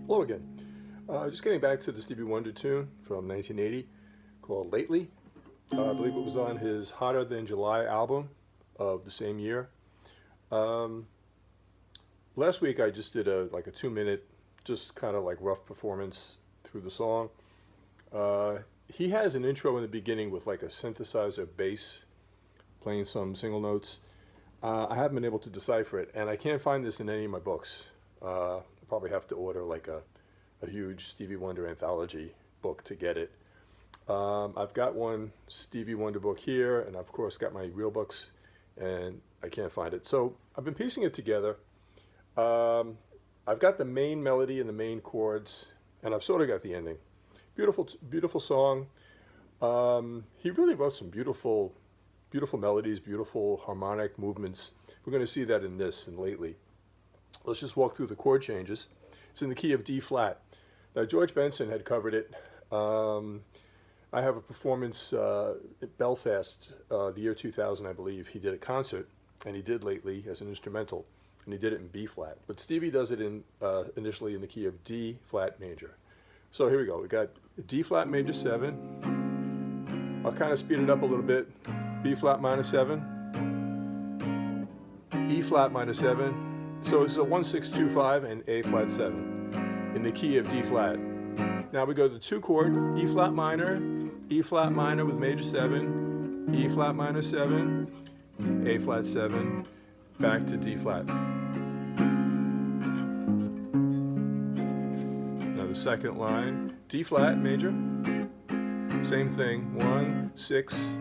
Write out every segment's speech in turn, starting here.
Hello again. Just getting back to the Stevie Wonder tune from 1980 called Lately. I believe it was on his Hotter Than July album of the same year. Last week I just did a 2-minute, just kind of like rough performance through the song. He has an intro in the beginning with like a synthesizer bass playing some single notes. I haven't been able to decipher it, and I can't find this in any of my books. I'll probably have to order like a huge Stevie Wonder Anthology book to get it. I've got one Stevie Wonder book here, and I've of course got my real books, and I can't find it. So I've been piecing it together. I've got the main melody and the main chords, and I've sort of got the ending. Beautiful, beautiful song. He really wrote some beautiful, beautiful melodies, beautiful harmonic movements. We're going to see that in this and Lately. Let's just walk through the chord changes. It's in the key of D flat. Now George Benson had covered it. I have a performance at Belfast, the year 2000, I believe. He did a concert, and he did Lately as an instrumental, and he did it in B flat. But Stevie does it in initially in the key of D flat major. So here we go. We got D flat major 7. I'll kind of speed it up a little bit. B flat minor 7. E flat minor 7. So it's a 1, 6, 2, 5 and A flat 7 in the key of D flat. Now we go to the 2 chord, E flat minor with major 7, E flat minor 7, A flat 7, back to D flat. Now the second line, D flat major, same thing, 1, 6,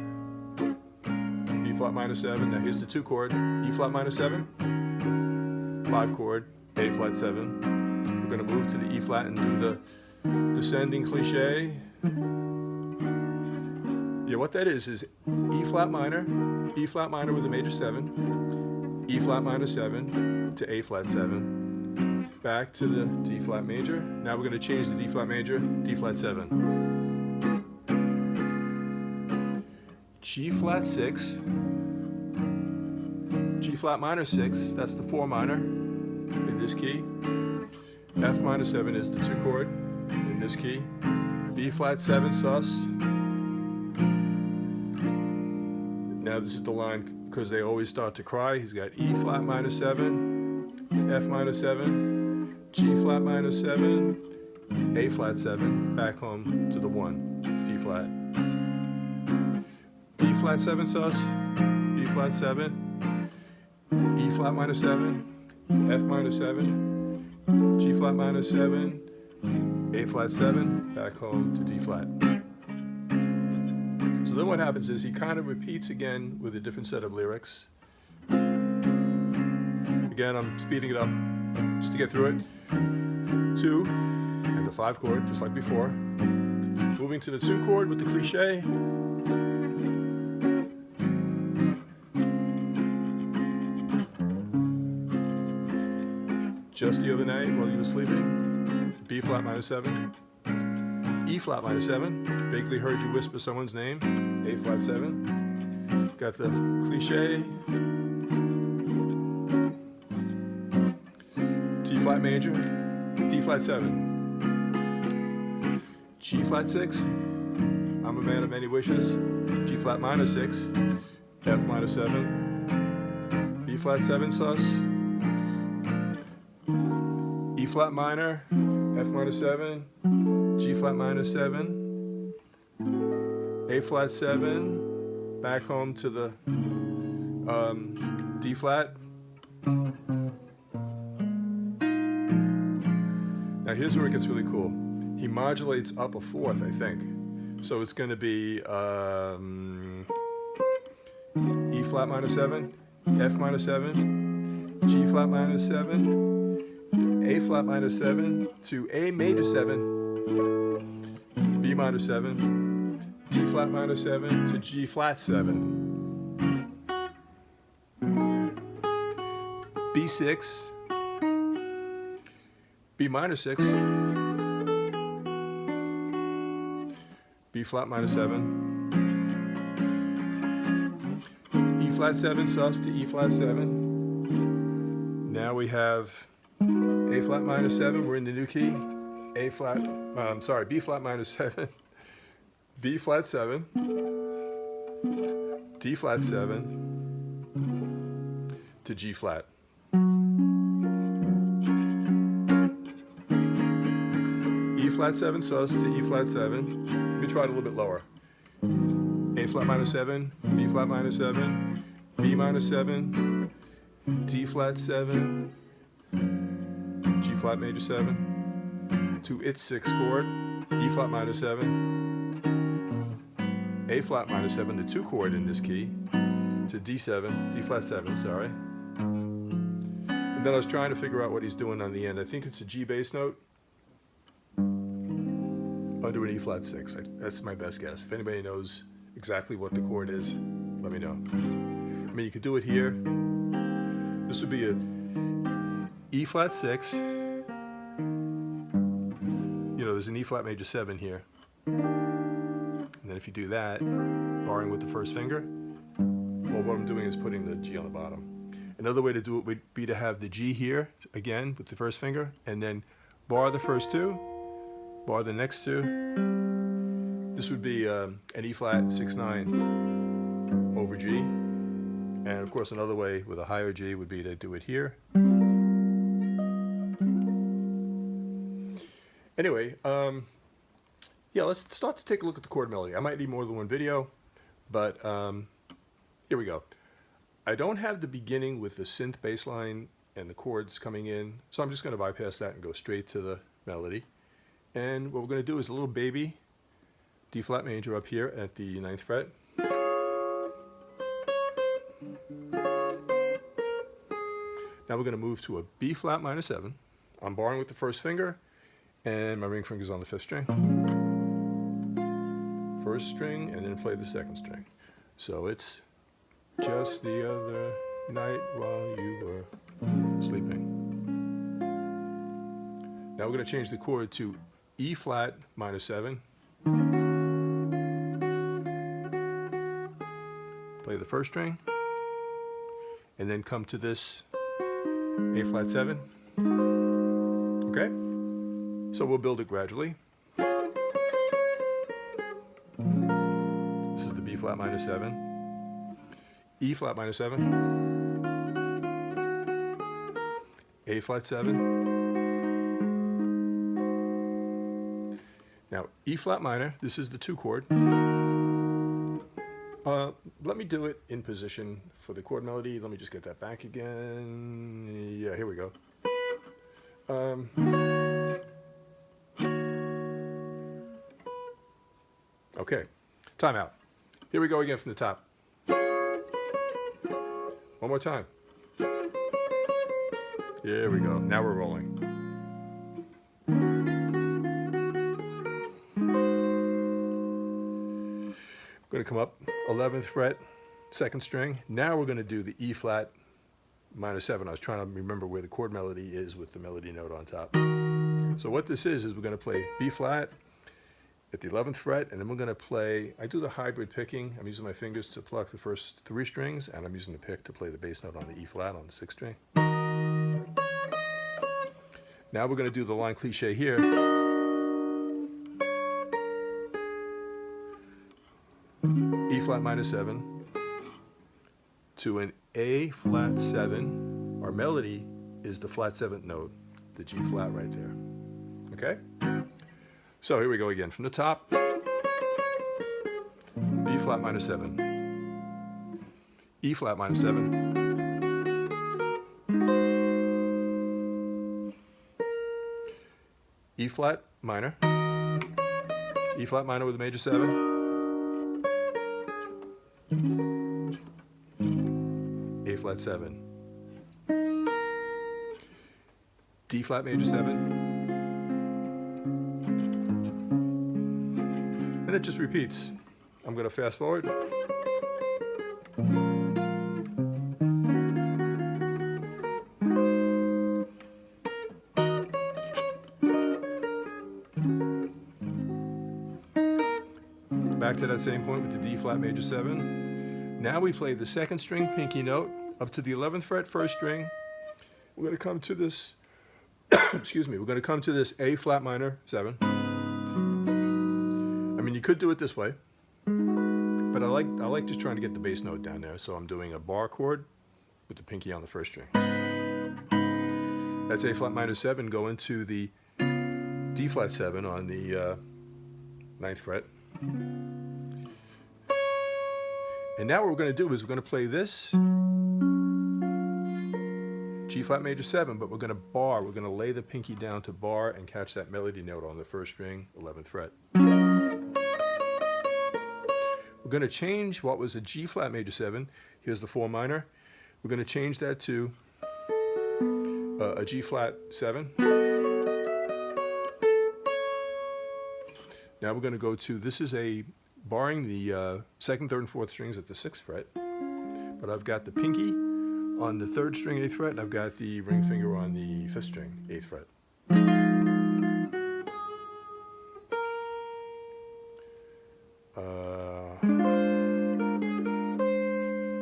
E flat minor 7. Now here's the 2 chord, E flat minor 7, 5 chord, A flat 7. We're going to move to the E flat and do the descending cliche. Yeah, what that is E flat minor with a major 7, E flat minor 7 to A flat 7, back to the D flat major. Now we're going to change the D flat major, D flat 7, G flat 6, G flat minor 6, that's the 4 minor in this key. F minor 7 is the 2 chord in this key. B flat 7 sus. Now this is the line because they always start to cry. He's got E flat minor 7, F minor 7, G flat minor 7, A flat 7, back home to the 1, D flat. B flat 7 sus, B flat 7, E flat minor 7, F minor 7, G flat minor 7, A flat 7, back home to D flat. So then what happens is he kind of repeats again with a different set of lyrics. Again, I'm speeding it up just to get through it. 2 and the 5 chord, just like before. Moving to the 2 chord with the cliche. Just the other night while you were sleeping, B flat minor 7, E flat minor 7, vaguely heard you whisper someone's name, A flat 7, got the cliche, G flat major, D flat 7, G flat 6, I'm a man of many wishes, G flat minor 6, F minor 7, B flat 7 sus, E flat minor, F minor 7, G flat minor 7, A flat 7, back home to the D flat. Now here's where it gets really cool. He modulates up a 4th, I think. So it's going to be E flat minor 7, F minor 7, G flat minor 7, A flat minor 7 to A major 7, B minor 7, D flat minor 7 to G flat 7, B6, B minor 6, B flat minor 7, flat 7 sus to E flat 7. Now we have A flat minus 7, we're in the new key. B flat minus 7, B flat 7, D flat 7 to G flat. E flat 7 sus to E flat 7. Let me try it a little bit lower. A flat minus 7, B flat minus 7, B minus 7, D flat 7, G flat major 7 to its 6th chord, E flat minus 7, A flat minus 7, the 2 chord in this key, to D7, D flat 7, sorry. And then I was trying to figure out what he's doing on the end. I think it's a G bass note under an E flat 6. That's my best guess. If anybody knows exactly what the chord is, let me know. I mean, you could do it here. This would be a E flat 6. You know, there's an E flat major 7 here. And then if you do that, barring with the first finger, well, what I'm doing is putting the G on the bottom. Another way to do it would be to have the G here, again, with the first finger, and then bar the first 2, bar the next 2. This would be an E flat 6/9 over G. And of course, another way with a higher G would be to do it here. Anyway, yeah, let's start to take a look at the chord melody. I might need more than one video, but here we go. I don't have the beginning with the synth bass line and the chords coming in, so I'm just going to bypass that and go straight to the melody. And what we're going to do is a little baby D flat major up here at the 9th fret. Now we're going to move to a B flat minor 7. I'm barring with the first finger, and my ring finger's on the 5th string. First string, and then play the 2nd string. So it's just the other night while you were sleeping. Now we're going to change the chord to E flat minor 7. Play the first string, and then come to this A flat 7. Okay? So we'll build it gradually. This is the B flat minor 7, E flat minor 7, A flat 7. Now E flat minor, this is the 2 chord. Let me do it in position for the chord melody. Let me just get that back again. Yeah, here we go. Okay, time out. Here we go again from the top. One more time. Here we go. Now we're rolling. We're going to come up 11th fret, 2nd string. Now we're going to do the E flat minor 7. I was trying to remember where the chord melody is with the melody note on top. So what this is we're going to play B flat at the 11th fret, and then we're going to play, I do the hybrid picking. I'm using my fingers to pluck the first 3 strings, and I'm using the pick to play the bass note on the E flat on the 6th string. Now we're going to do the line cliche here. E flat minor 7 to an A flat 7. Our melody is the flat 7th note, the G flat right there. Okay? So here we go again from the top. B flat minor 7. E flat minor 7. E flat minor. E flat minor with a major 7. A flat 7. D flat major 7. And it just repeats. I'm going to fast forward. Back to that same point with the D flat major 7. Now we play the second string pinky note up to the 11th fret, first string. We're going to come to this, excuse me, we're going to come to this A flat minor 7. I mean, you could do it this way, but I like just trying to get the bass note down there, so I'm doing a bar chord with the pinky on the first string. That's A flat minor 7 going to the D flat 7 on the 9th fret. And now what we're going to do is we're going to play this G flat major 7, but we're going to lay the pinky down to bar and catch that melody note on the first string, 11th fret. We're going to change what was a G flat major 7, here's the 4 minor, we're going to change that to a G flat 7. Now we're going to go to, this is barring the 2nd, 3rd, and 4th strings at the 6th fret, but I've got the pinky on the 3rd string, 8th fret, and I've got the ring finger on the 5th string, 8th fret.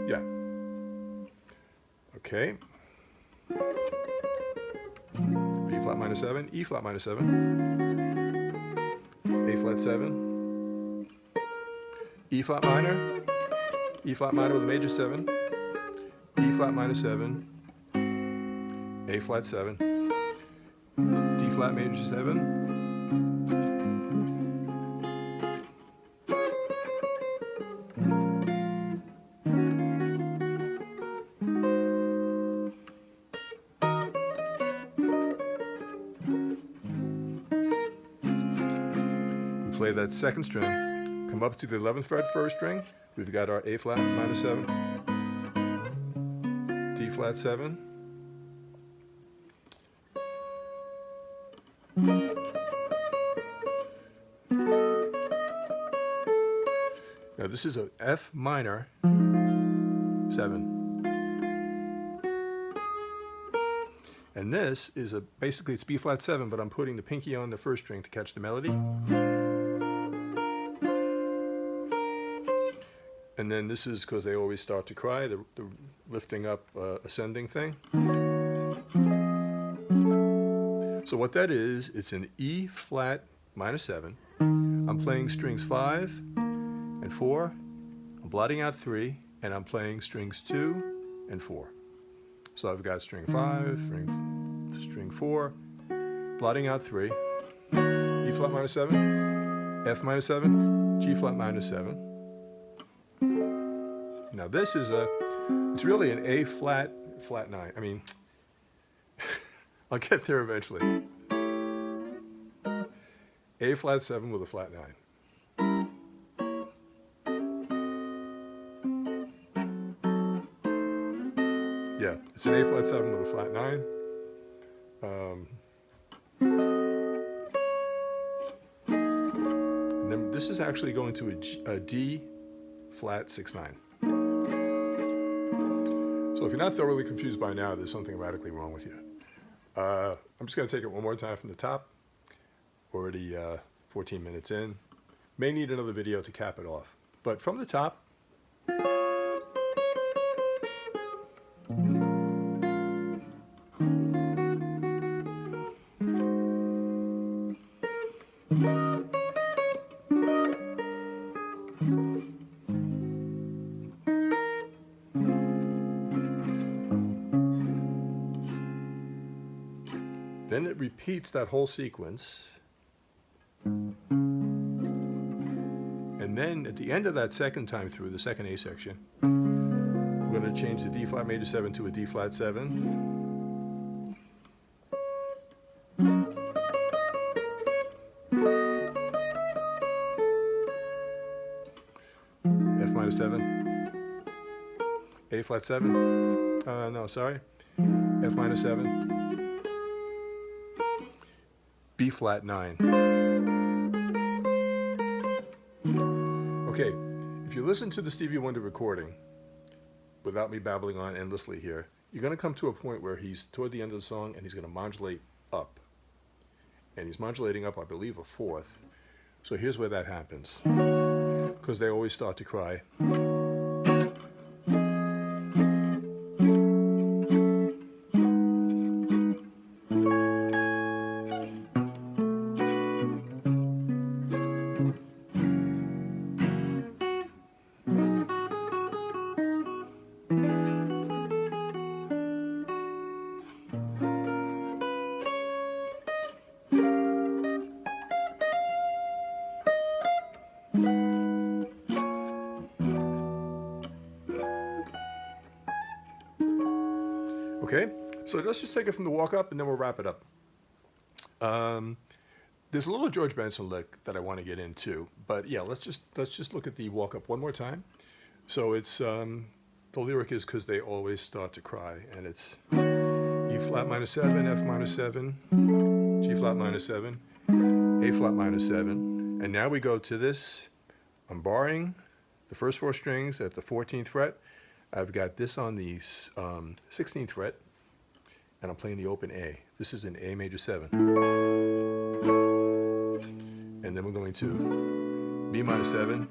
Yeah. Okay. B flat minor 7, E flat minor 7, A flat 7, E flat minor with a major 7, D flat minor 7, A flat 7, D flat major 7, we play that second string, come up to the 11th fret, first string, we've got our A flat minor 7, D flat 7, now this is a F minor 7, and this is basically it's B flat 7, but I'm putting the pinky on the first string to catch the melody. And then this is because they always start to cry, the lifting up ascending thing. So what that is, it's an E flat minor 7. I'm playing strings 5 and 4. I'm blotting out 3, and I'm playing strings 2 and 4. So I've got string 5, string 4, blotting out 3, E flat minor 7, F minor 7, G flat minor 7. Now this is it's really an A flat 9. I mean, I'll get there eventually. A flat 7 with a flat 9. Yeah, it's an A flat 7 with a flat 9. And then this is actually going to a D flat 6/9. So if you're not thoroughly confused by now, there's something radically wrong with you. I'm just going to take it one more time from the top. Already 14 minutes in. May need another video to cap it off. But from the top. Then it repeats that whole sequence. And then at the end of that second time through, the second A section, we're going to change the D flat major 7 to a D flat 7. F minor 7. A flat 7. No, sorry. F minor 7. B flat 9. Okay, if you listen to the Stevie Wonder recording, without me babbling on endlessly here, you're going to come to a point where he's toward the end of the song and he's going to modulate up. And he's modulating up, I believe, a fourth. So here's where that happens. Because they always start to cry. Okay, so let's just take it from the walk up and then we'll wrap it up. There's a little George Benson lick that I want to get into, but yeah, let's just look at the walk up one more time. So it's the lyric is "'Cause they always start to cry," and it's E flat minor 7, F minor 7, G flat minor 7, A flat minor 7, and now we go to this. I'm barring the first 4 strings at the 14th fret. I've got this on the 16th fret, and I'm playing the open A. This is an A major 7. And then we're going to B minor 7,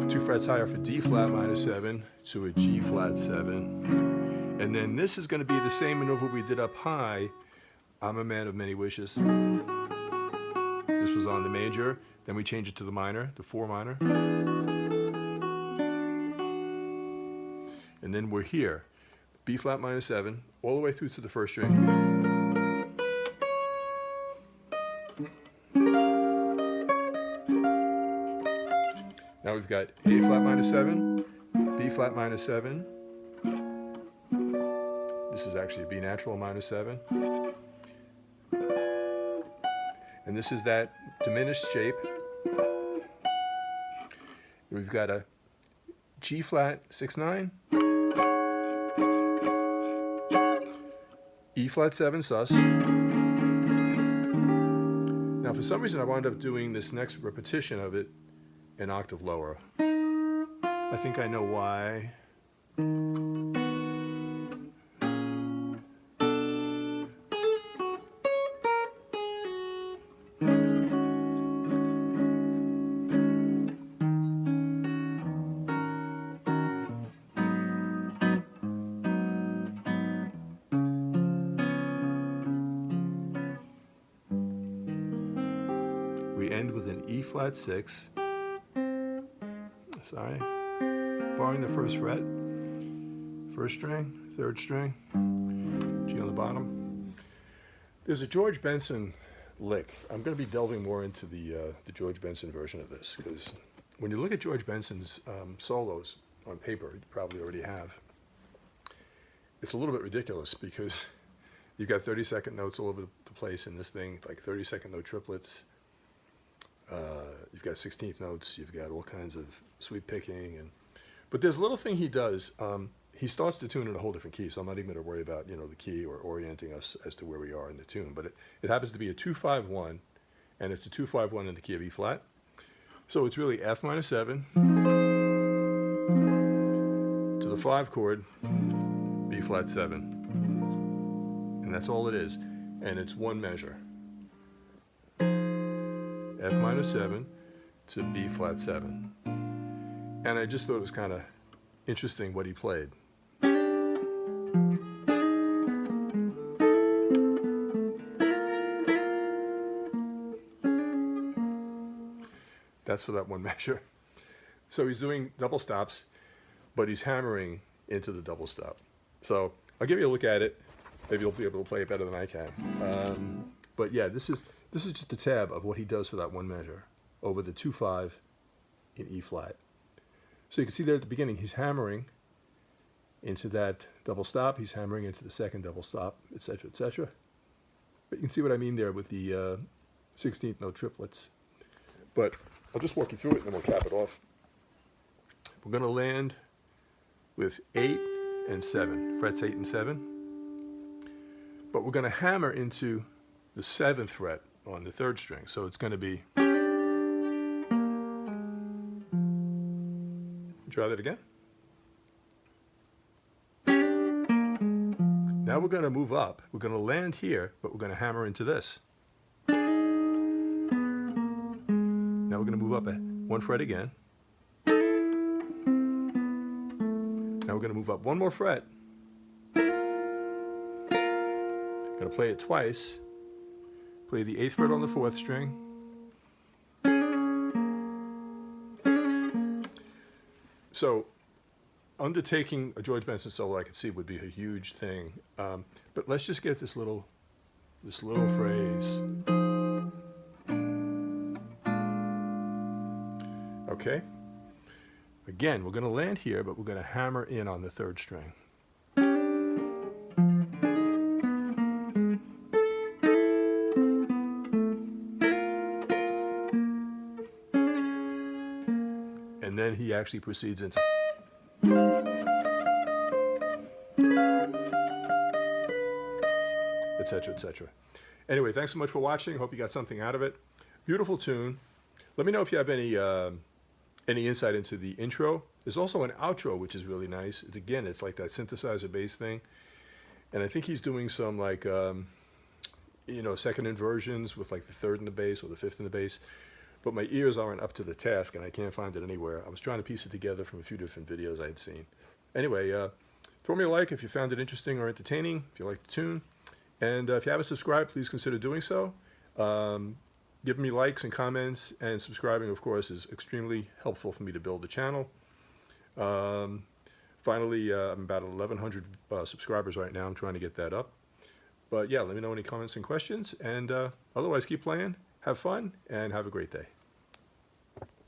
2 frets higher for D flat minor 7 to a G flat 7. And then this is going to be the same maneuver we did up high. I'm a man of many wishes. This was on the major, then we change it to the minor, the 4 minor. And then we're here, B flat minor 7, all the way through to the first string. Now we've got A flat minor 7, B flat minor 7. This is actually a B natural minor 7. And this is that diminished shape. We've got a G flat 6/9, E flat 7 sus. Now for some reason I wound up doing this next repetition of it an octave lower. I think I know why. We end with an E flat 6. Sorry, barring the first fret, first string, third string, G on the bottom. There's a George Benson lick. I'm going to be delving more into the George Benson version of this, because when you look at George Benson's solos on paper, you probably already have, it's a little bit ridiculous because you've got 30-second notes all over the place in this thing, like 30-second note triplets. You've got 16th notes, you've got all kinds of sweep picking, but there's a little thing he does. He starts the tune in a whole different key, so I'm not even going to worry about the key or orienting us as to where we are in the tune. But it happens to be a 2-5-1, and it's a 2-5-1 in the key of E flat. So it's really F minor 7 to the 5 chord, B flat 7, and that's all it is. And it's one measure. F minor 7 to B flat 7. And I just thought it was kind of interesting what he played. That's for that one measure. So he's doing double stops, but he's hammering into the double stop. So I'll give you a look at it. Maybe you'll be able to play it better than I can. But yeah, this is just a tab of what he does for that one measure over the 2-5 in E flat. So you can see there at the beginning, he's hammering into that double stop, he's hammering into the second double stop, etc., etc. But you can see what I mean there with the 16th note triplets. But I'll just walk you through it and then we'll cap it off. We're going to land with 8 and 7, frets 8 and 7. But we're going to hammer into the 7th fret on the 3rd string. So it's going to be, try that again. Now we're going to move up. We're going to land here, but we're going to hammer into this. Now we're going to move up 1 fret again. Now we're going to move up 1 more fret. Going to play it twice. Play the 8th fret on the 4th string. So, undertaking a George Benson solo, I could see, would be a huge thing. But let's just get this little phrase. Okay. Again, we're going to land here, but we're going to hammer in on the 3rd string. actually proceeds into etc., etc. Anyway, thanks so much for watching. Hope you got something out of it. Beautiful tune. Let me know if you have any insight into the intro. There's also an outro, which is really nice. Again, it's like that synthesizer bass thing. And I think he's doing some like, you know, second inversions with like the third in the bass or the fifth in the bass. But my ears aren't up to the task and I can't find it anywhere. I was trying to piece it together from a few different videos I had seen. Anyway, throw me a like if you found it interesting or entertaining, if you like the tune. And if you haven't subscribed, please consider doing so. Giving me likes and comments and subscribing, of course, is extremely helpful for me to build the channel. Finally, I'm about 1,100 subscribers right now. I'm trying to get that up. But yeah, let me know any comments and questions. And otherwise, keep playing, have fun, and have a great day.